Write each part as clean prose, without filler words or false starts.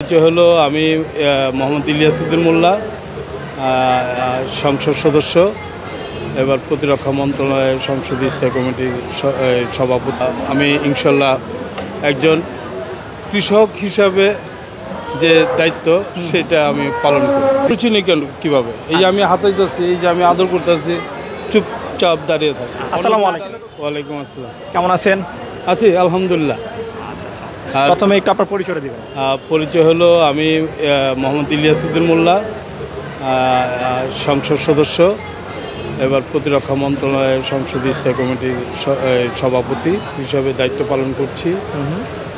পরিচয় হলো আমি মোহাম্মদ ইলিয়াসউদ্দিন মোল্লা, সংসদ সদস্য, এবার প্রতিরক্ষা মন্ত্রণালয়ের সংসদীয় স্থায়ী কমিটির সভাপতি। আমি ইনশাল্লাহ একজন কৃষক হিসাবে যে দায়িত্ব সেটা আমি পালন করি। রুচি নেই কেন কীভাবে, এই যে আমি হাতে ধরছি, এই যে আমি আদর করতেছি, চুপচাপ দাঁড়িয়ে থাকি। আসসালামু আলাইকুম। ওয়ালাইকুম আসসালাম। কেমন আছেন? আছি আলহামদুলিল্লাহ। আর প্রথমে একটু আপনার পরিচয় দিবেন। পরিচয় হলো আমি মোহাম্মদ ইলিয়াসউদ্দিন মোল্লা, সংসদ সদস্য, এবার প্রতিরক্ষা মন্ত্রণালয়ের সংসদীয় স্থায়ী কমিটির সভাপতি হিসাবে দায়িত্ব পালন করছি।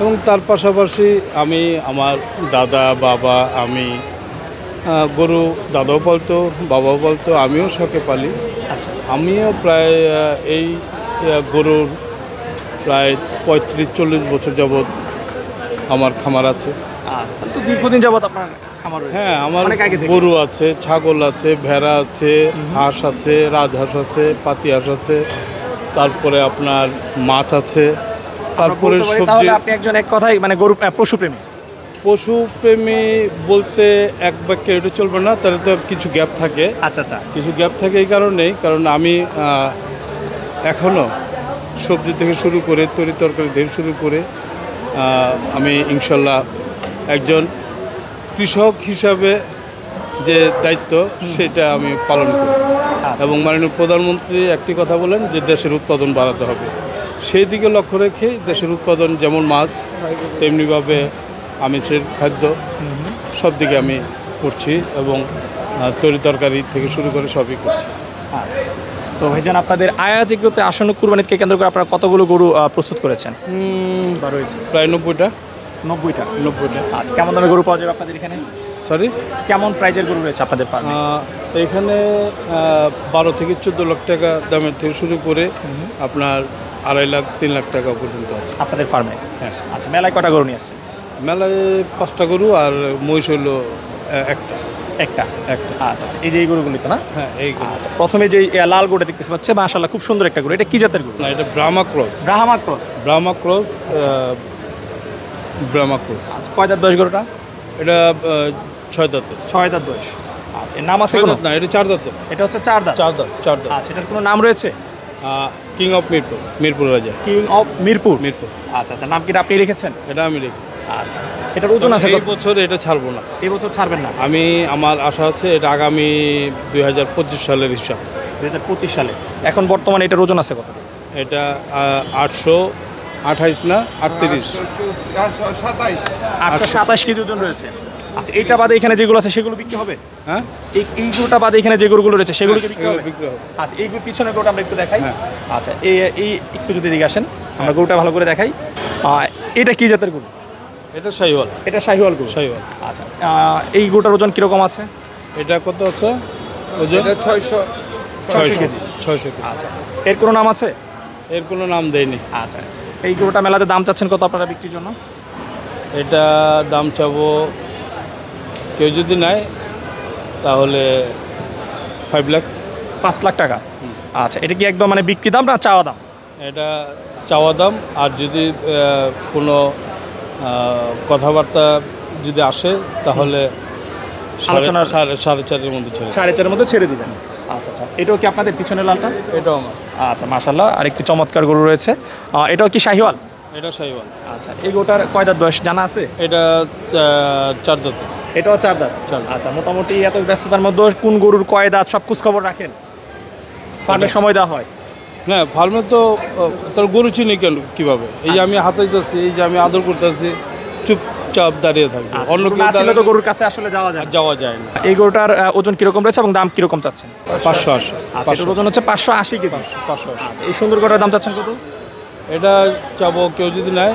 এবং তার পাশাপাশি আমি আমার দাদা বাবা আমি গরু দাদাও পালতো, বাবাও পালতো, আমিও শখে পালি। আচ্ছা, আমিও প্রায় এই গরুর প্রায় 35-40 বছর যাবৎ আমার খামার আছে। তো দীর্ঘদিন যাবত আপনার খামার রয়েছে? হ্যাঁ, আমার অনেক আগে থেকে। গরু আছে, ছাগল আছে, ভেড়া আছে, হাঁস আছে, রাজহাঁস আছে, পাতি হাঁস আছে, তারপরে আপনার মাছ আছে, তারপরে সবজি। তাহলে আপনি একজন এক কথায় মানে গরু পশুপ্রেমী। পশুপ্রেমী বলতে এক বাক্যে এটা চলবে না, তাহলে তো কিছু গ্যাপ থাকে। আচ্ছা আচ্ছা, কিছু গ্যাপ থাকে এই কারণেই, কারণ আমি এখনও সবজি থেকে শুরু করে তরি তরকারি থেকে শুরু করে আমি ইনশাল্লাহ একজন কৃষক হিসাবে যে দায়িত্ব সেটা আমি পালন করি। এবং মাননীয় প্রধানমন্ত্রী একটি কথা বলেন যে দেশের উৎপাদন বাড়াতে হবে, সেই দিকে লক্ষ্য রেখে দেশের উৎপাদন যেমন মাছ তেমনিভাবে আমিষের খাদ্য সব দিকে আমি করছি এবং তরি তরকারি থেকে শুরু করে সবই করছি। তো ভাইজান, আপনাদের আয়াজ এগুলোতে আসন্ন কুরবানিকে কেন্দ্র করে আপনারা কতগুলো গরু প্রস্তুত করেছেন? প্রায় 90টা। 90টা। আচ্ছা, কেমন দামে গরু পাওয়া যাবে আপনাদের এখানে? সরি, কেমন প্রাইজের গরু রয়েছে আপনাদের ফার্মে? এখানে 12 থেকে 14 লাখ টাকা দামের থেকে শুরু করে আপনার 2.5 লাখ 3 লাখ টাকা পর্যন্ত আছে আপনাদের ফার্মে। হ্যাঁ। আচ্ছা, মেলায় কটা গরু নিয়ে আসছে? মেলায় 5টা গরু আর মহিষ হলো একটা। একটা। আচ্ছা, এই যে এই গরুগুলি তো না? হ্যাঁ, এই গরু। আচ্ছা, প্রথমে যে লাল গরুটা দেখতেছি পাচ্ছে, মাশাআল্লাহ খুব সুন্দর একটা গরু। এটা কি জাতের গরু? না, এটা ব্রাহ্মা ক্রস। ব্রাহ্মা ক্রস। আচ্ছা, কয় দাঁত বয়স গরুটা? এটা 6 দাঁতের। 6 দাঁত বয়স। আচ্ছা, এর নাম আছে কোনো? না, এটা 4 দাঁতের। এটা হচ্ছে 4 দাঁত। 4 দাঁত। আচ্ছা, এটার কোনো নাম রয়েছে? কিং অফ মিরপুর রাজা। King of Mirpur. আচ্ছা, নাম কি আপনি রেখেছেন? এটা আমি রেখেছি। আচ্ছা, এটার ওজন আছে এই বছর এটা ছাড়বো না। এই বছর ছাড়বেন না? আমার আশা আছে এটা আগামী 2025 সালের হিসাব। 2025 সালে। এখন বর্তমানে এটার ওজন আছে কত? এটা 828 না 38, 827 কেজি ওজন রয়েছে। আচ্ছা, এইটা বাদে এখানে যেগুলো আছে সেগুলো বিক্রি হবে? হ্যাঁ, এই গরুটা বাদে এখানে যে গরুগুলো রয়েছে সেগুলো কি বিক্রি হবে? বিক্রি হবে। আচ্ছা, এই পিছনের গরুটা আমরা একটু দেখাই। হ্যাঁ। আচ্ছা, এই একটু যদি এদিকে আসেন, আমরা গরুটা ভালো করে দেখাই। এটা কি জাতের গরু? এটা শাহিওয়াল। এটা শাহিওয়াল গরু। শাহিওয়াল। আচ্ছা, এই গরুটার ওজন কিরকম আছে? এটা কত আছে ওজন? 600 কেজি। আচ্ছা, এর কোনো নাম আছে? এর কোনো নাম দেয়নি। আচ্ছা, এই গরুটা মেলাতে দাম চাচ্ছেন কত আপনারা বিক্রির জন্য? এটা দাম চাবো, কেউ যদি নেয় তাহলে 5 লাখ। 5 লাখ টাকা। আচ্ছা, এটা কি একদম মানে বিক্রি দাম না চাওয়া দাম? এটা চাওয়া দাম, আর যদি কোনো কথাবার্তা যদি আসে তাহলে আলোচনার 4.5-এর মধ্যে ছেড়ে। 4.5-এর মধ্যে ছেড়ে দিবেন। আচ্ছা, এটাও কি আপনাদের পিছনে লালটা? এটাও আমার। আচ্ছা, মাশাআল্লাহ, আরেকটি চমৎকার গরু রয়েছে। এটাও কি শাহিওয়াল? এটা শাহিওয়াল। আচ্ছা, এই গরুটার কয় দাঁত বয়স জানা আছে? এটা 4 দাঁতের। এটাও 4 দাঁত। আচ্ছা, মোটামুটি এত ব্যস্ততার মধ্যে কোন গরুর কয় দাঁত সব খোঁজ খবর রাখেন? ফার্মের সময় দেওয়া হয় না, ফার্মে তো তার গরু চিনি কেন কীভাবে, এই যে আমি হাতে ধরছি, এই যে আমি আদর করতেছি, চুপচাপ দাঁড়িয়ে থাকবে। অন্য কেউ দাঁড়িয়ে তো গরুর কাছে আসলে যাওয়া যায় না। এই গরুটার ওজন কিরকম রয়েছে এবং দাম কিরকম চাচ্ছেন? 580। আচ্ছা, এটার ওজন হচ্ছে 580 কেজি। 580। আচ্ছা, এই সুন্দর গরুটার দাম চাচ্ছেন কত? এটা চাবো কেউ যদি নেয়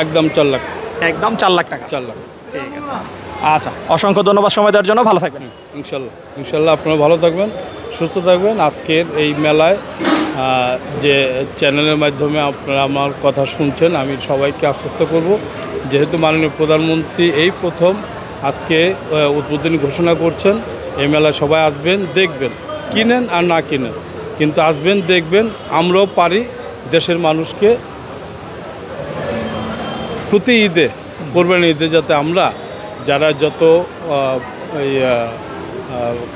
একদম 4 লাখ। একদম 4 লাখ টাকা। 4 লাখ। ঠিক আছে। আচ্ছা, অসংখ্য ধন্যবাদ সময় দেওয়ার জন্য। ভালো থাকবেন। ইনশাল্লাহ আপনারা ভালো থাকবেন, সুস্থ থাকবেন। আজকের এই মেলায় যে চ্যানেলের মাধ্যমে আপনারা আমার কথা শুনছেন, আমি সবাইকে আশ্বস্ত করব, যেহেতু মাননীয় প্রধানমন্ত্রী এই প্রথম আজকে উদ্বোধনী ঘোষণা করছেন, এই মেলায় সবাই আসবেন, দেখবেন, কিনেন আর না কিনেন, কিন্তু আসবেন, দেখবেন। আমরাও পারি দেশের মানুষকে প্রতি ঈদে কোরবানি ঈদে যাতে আমরা যারা যত এই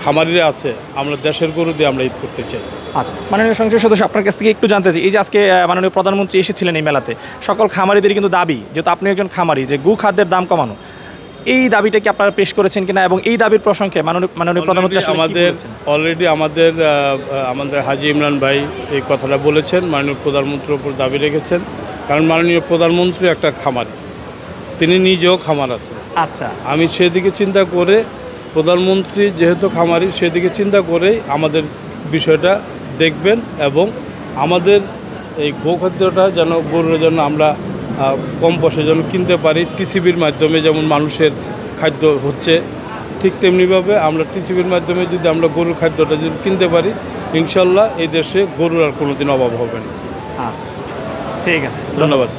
খামারিরা আছে আমরা দেশের গরু দিয়ে আমরা ঈদ করতে চাই। আচ্ছা, মাননীয় সংসদ সদস্য, আপনার কাছ থেকে একটু জানতে চাই, এই যে আজকে মাননীয় প্রধানমন্ত্রী এসেছিলেন এই মেলাতে, সকল খামারিদের কিন্তু দাবি, যেহেতু আপনি একজন খামারি, যে গু খাদ্যের দাম কমানো, এই দাবিটা কি আপনারা পেশ করেছেন কিনা, এবং এই দাবির প্রসঙ্গে মাননীয় প্রধানমন্ত্রী আসলে কি বলেছেন? অলরেডি আমাদের হাজী ইমরান ভাই এই কথাটা বলেছেন, মাননীয় প্রধানমন্ত্রীর উপর দাবি রেখেছেন, কারণ মাননীয় প্রধানমন্ত্রী একটা খামারি, তিনি নিজেও খামার আছে। আচ্ছা, আমি সেদিকে চিন্তা করে, প্রধানমন্ত্রী যেহেতু খামারি সেদিকে চিন্তা করেই আমাদের বিষয়টা দেখবেন, এবং আমাদের এই গোখাদ্যটা যেন গরুর জন্য আমরা কম পয়সায় যেন কিনতে পারি, টিসিবির মাধ্যমে যেমন মানুষের খাদ্য হচ্ছে, ঠিক তেমনিভাবে আমরা টিসিবির মাধ্যমে যদি আমরা গরুর খাদ্যটা যদি কিনতে পারি, ইনশাল্লাহ এই দেশে গরুর আর কোনো দিন অভাব হবে না। আচ্ছা, ঠিক আছে, ধন্যবাদ।